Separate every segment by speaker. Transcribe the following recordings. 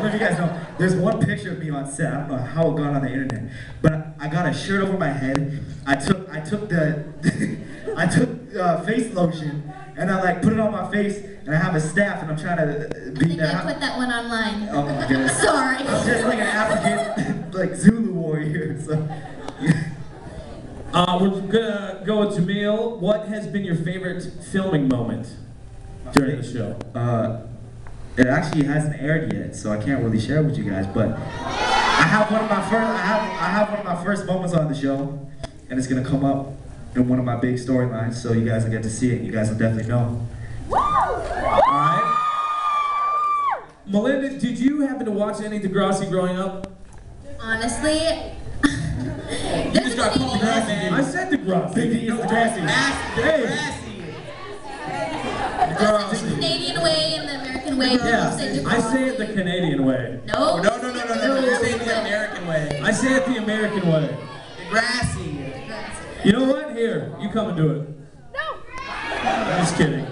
Speaker 1: know if you guys know, there's one picture of me on set. I don't know how it got on the internet, but I got a shirt over my head. I took the I took face lotion and I like put it on my face, and I have a staff and I'm trying to be
Speaker 2: I put that one online.
Speaker 1: Oh my goodness.
Speaker 2: Sorry.
Speaker 1: I'm just like an African like Zulu warrior. So.
Speaker 3: We're gonna go with Jamil. What has been your favorite filming moment during the show?
Speaker 1: It actually hasn't aired yet, so I can't really share it with you guys. But I have one of my first. I have one of my first moments on the show, and it's gonna come up in one of my big storylines. So you guys will get to see it. You guys will definitely know.
Speaker 3: All right. Melinda, did you happen to watch any Degrassi growing up?
Speaker 2: Honestly.
Speaker 4: You just got called Degrassi, man.
Speaker 3: I said Degrassi.
Speaker 1: Big D is Degrassi.
Speaker 4: Degrassi.
Speaker 2: There's the Canadian way and the American way.
Speaker 3: Yeah, I say it the Canadian way.
Speaker 2: No.
Speaker 4: No. You say it the American way.
Speaker 3: I say it the American way.
Speaker 4: Degrassi.
Speaker 3: You know what? Here, you come and do it. No. I'm just kidding.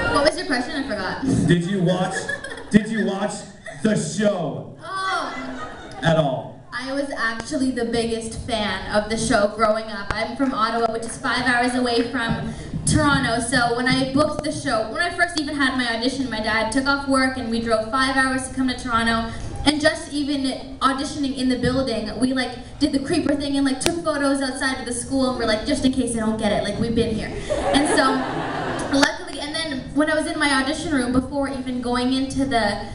Speaker 2: What was your question? I forgot.
Speaker 3: Did you watch the show?
Speaker 2: Oh.
Speaker 3: At all?
Speaker 2: I was actually the biggest fan of the show growing up. I'm from Ottawa, which is 5 hours away from Toronto, so when I booked the show, when I first even had my audition, my dad took off work and we drove 5 hours to come to Toronto, and just even auditioning in the building, we like did the creeper thing and like took photos outside of the school, and we're like, just in case I don't get it, like we've been here. And so, luckily, and then when I was in my audition room, before even going into the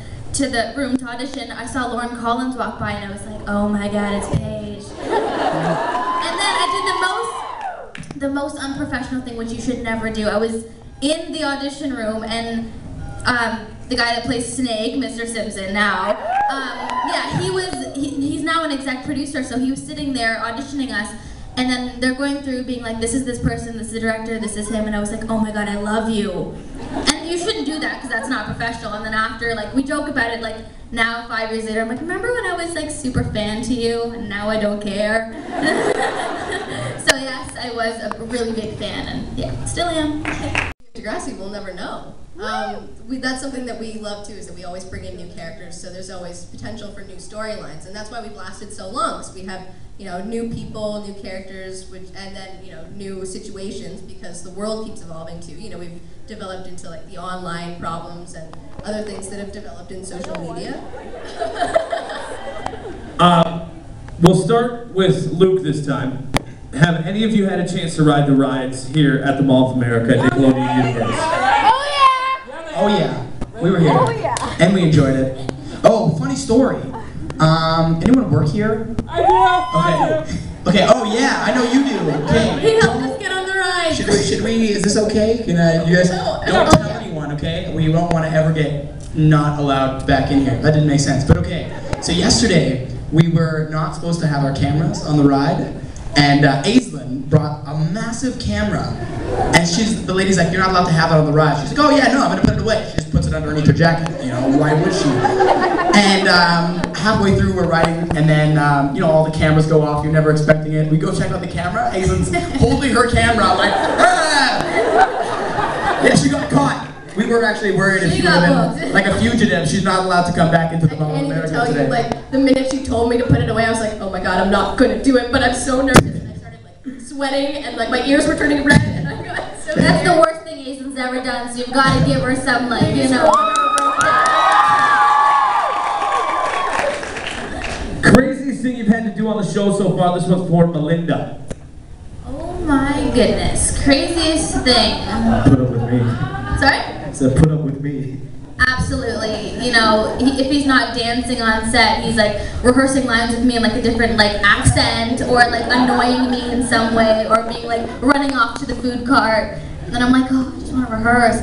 Speaker 2: room to audition, I saw Lauren Collins walk by and I was like, oh my god, it's Paige. And then I did the most unprofessional thing, which you should never do. I was in the audition room and the guy that plays Snake, Mr. Simpson now, yeah, he's now an exec producer, so he was sitting there auditioning us, and then they're going through being like, this is this person, this is the director, this is him, and I was like, oh my god, I love you. And you shouldn't do that because that's not professional. And then after, like, we joke about it, like, now 5 years later, I'm like, remember when I was like super fan to you and now I don't care? So yes, I was a really big fan, and yeah, still am.
Speaker 5: Degrassi, we'll never know. That's something that we love too, is that we always bring in new characters, so there's always potential for new storylines, and that's why we've lasted so long, because we have, you know, new people, new characters, and then, you know, new situations, because the world keeps evolving too. You know, we've developed into like the online problems and other things that have developed in social media.
Speaker 3: We'll start with Luke this time. Have any of you had a chance to ride the rides here at the Mall of America at Nickelodeon Universe?
Speaker 6: Oh yeah, we were here. Oh yeah. And we enjoyed it. Oh, funny story. Anyone work here?
Speaker 3: I do.
Speaker 6: Okay. Oh yeah, I know you do. Okay.
Speaker 5: He helped us get on the ride.
Speaker 6: Should we? Is this okay? Can you guys don't tell anyone, okay? We don't want to ever get not allowed back in here. That didn't make sense, but okay. So yesterday we were not supposed to have our cameras on the ride. And Aislinn brought a massive camera, and the lady's like, you're not allowed to have it on the ride. She's like, oh yeah, no, I'm gonna put it away. She just puts it underneath her jacket, you know, why would she? And halfway through we're riding, and then, you know, all the cameras go off, you're never expecting it. We go check out the camera, Aislinn's holding her camera, like, ah! Yeah, she got caught. We were actually worried if she would have been like a fugitive. She's not allowed to come back into the Mall of America today.
Speaker 5: I can't even tell you, like, the minute she told me to put it away, I was like, oh my god, I'm not gonna do it, but I'm so nervous, and I started like sweating, and like my ears were turning red, and I got so
Speaker 2: That's the worst thing Aislinn's ever done, so you've got to give her some, like, you know.
Speaker 3: Craziest thing you've had to do on the show so far. This one's for Melinda.
Speaker 2: Oh my goodness, craziest thing.
Speaker 1: Put up with me.
Speaker 2: Sorry?
Speaker 1: So put up with me.
Speaker 2: Absolutely. You know, if he's not dancing on set, he's like rehearsing lines with me in like a different like accent, or like annoying me in some way, or being like running off to the food cart. And then I'm like, oh, I just want to rehearse.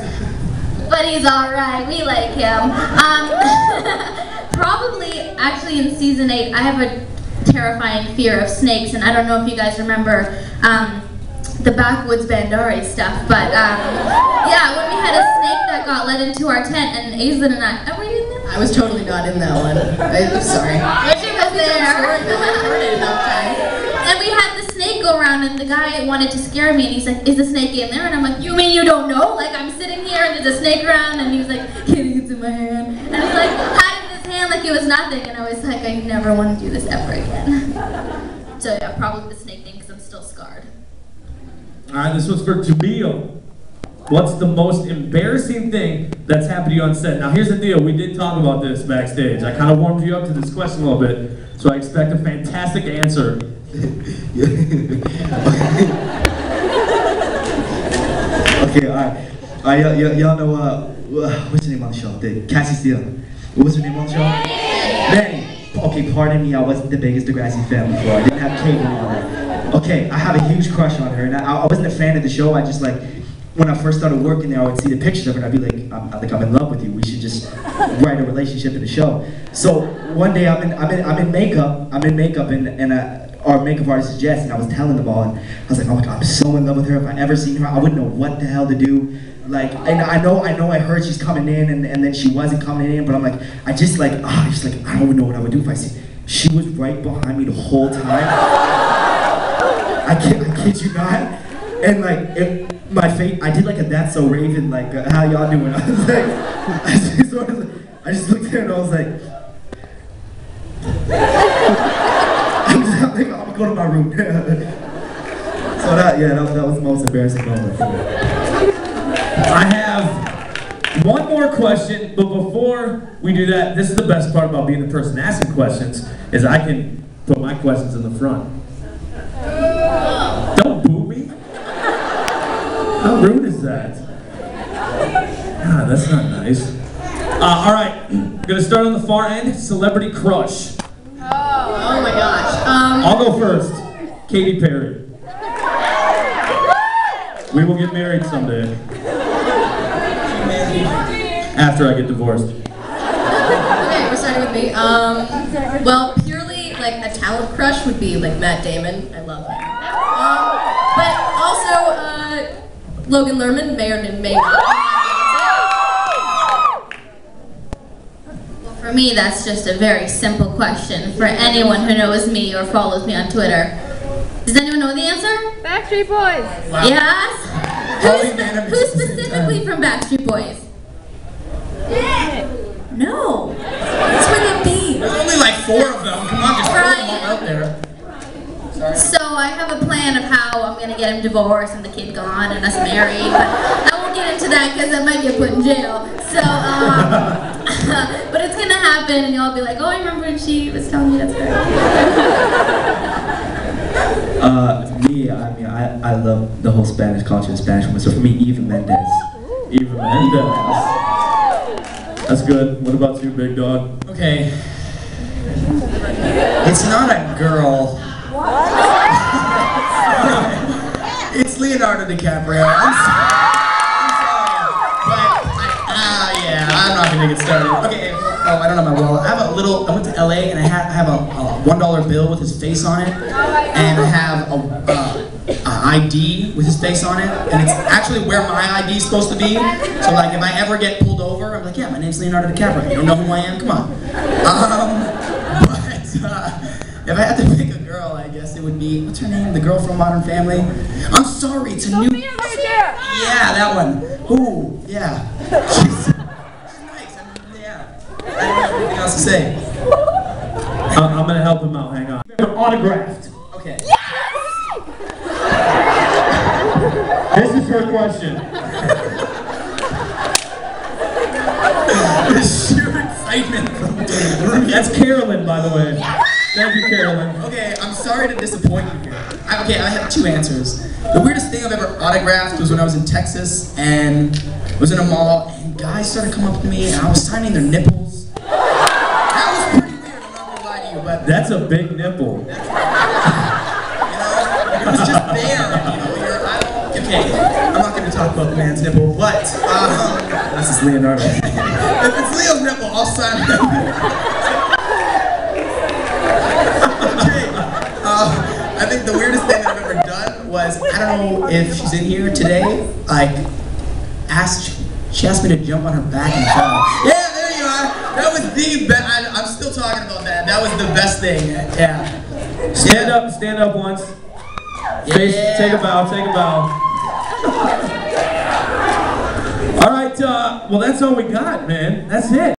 Speaker 2: But he's alright, we like him. Probably, actually in season 8, I have a terrifying fear of snakes, and I don't know if you guys remember the Backwoods Bandari stuff, but yeah, when we had a snake that got let into our tent, and Aislinn and I, were you in there?
Speaker 5: I was totally not in that one. I'm sorry.
Speaker 2: She was there. And we had the snake go around, and the guy wanted to scare me, and he's like, is the snake in there? And I'm like, you mean you don't know? Like, I'm sitting here, and there's a snake around, and he was like, kidding, it's things in my hand. And he's like hiding his hand like it was nothing, and I was like, I never want to do this ever again. So yeah, probably the snake thing because I'm still scarred.
Speaker 3: Alright, this was for Jamil. What's the most embarrassing thing that's happened to you on set? Now here's the deal, we did talk about this backstage. I kind of warmed you up to this question a little bit, so I expect a fantastic answer.
Speaker 1: Okay, alright. Y'all know, what's her name on the show? Cassie Steele. What was her name on the show? Manny. Okay, pardon me, I wasn't the biggest Degrassi fan before. I didn't have cable and all that. Okay, I have a huge crush on her, and I wasn't a fan of the show. I just like, when I first started working there, I would see the pictures of her, and I'd be like, I'm in love with you. We should just write a relationship in the show. So one day, I'm in makeup, and our makeup artist is Jess, and I was telling them all, and I was like, oh my god, I'm so in love with her. If I ever seen her, I wouldn't know what the hell to do. Like, and I heard she's coming in, and then she wasn't coming in, but I'm like, I don't even know what I would do if I see. She was right behind me the whole time. I kid you not. And like, my face, I did like a That's So Raven, like, how y'all doing? I was like, I just looked at her and I was like, I'm gonna go to my room. So that was the most embarrassing moment for me.
Speaker 3: I have one more question, but before we do that, this is the best part about being the person asking questions, is I can put my questions in the front. Don't boo me. How rude is that? God, that's not nice. All right, I'm gonna start on the far end. Celebrity crush.
Speaker 5: Oh my gosh.
Speaker 3: I'll go first. Katy Perry. We will get married someday. After I get divorced.
Speaker 5: Okay, we're starting with me. Well, purely like a talent crush would be like Matt Damon. I love him. But also Logan Lerman may or may not.
Speaker 2: Well, for me, that's just a very simple question for anyone who knows me or follows me on Twitter. Does anyone know the answer?
Speaker 7: Backstreet Boys.
Speaker 6: Wow.
Speaker 2: Yes? Who's specifically from Backstreet Boys? No.
Speaker 5: That's where they be.
Speaker 6: There's only like 4 of them. Come on, just throw them all out there. Sorry.
Speaker 2: So I have a plan of how I'm gonna get him divorced and the kid gone and us married, but I won't get into that because I might get put in jail. So, but it's gonna happen and y'all be like, oh, I remember when she was telling me that's great.
Speaker 1: I love the whole Spanish culture and Spanish women. So for me, Eva Mendes.
Speaker 3: Eva Mendes. That's good. What about you, big dog?
Speaker 6: Okay. It's not a girl. It's Leonardo DiCaprio. I'm sorry. But yeah, I'm not gonna get started. Okay. Oh, I don't know my wallet. I went to LA and I have a $1 bill with his face on it, and I have a ID with his face on it, and it's actually where my ID is supposed to be. So like, if I ever get pulled over, I'm like, yeah, my name's Leonardo DiCaprio. You don't know who I am? Come on. But if I had to pick a girl, I guess it would be, what's her name? The girl from Modern Family. I'm sorry, it's a new. Yeah, that one. Ooh, yeah. She's nice. Yeah. I don't have anything else to say.
Speaker 3: I'm gonna help him out. Hang on. Autographed.
Speaker 6: Okay.
Speaker 3: This is her question.
Speaker 6: The sheer excitement from
Speaker 3: That's Carolyn, by the way. Thank you, Carolyn.
Speaker 6: Okay, I'm sorry to disappoint you here. I have 2 answers. The weirdest thing I've ever autographed was when I was in Texas and was in a mall, and guys started coming up to me and I was signing their nipples. That was pretty weird, I'm not gonna lie to you, but
Speaker 3: That's a big nipple.
Speaker 6: it was just there. Okay, I'm not gonna talk about the man's nipple, but
Speaker 1: This is Leonardo.
Speaker 6: if it's Leo's nipple, I'll sign it. Okay, I think the weirdest thing I've ever done was, I don't know if she's in here today, like, she asked me to jump on her back and fall. Yeah, there you are. That was the best. I'm still talking about that. That was the best thing. Yeah.
Speaker 3: Stand up once. Face, take a bow, take a bow. All right, well, that's all we got, man. That's it.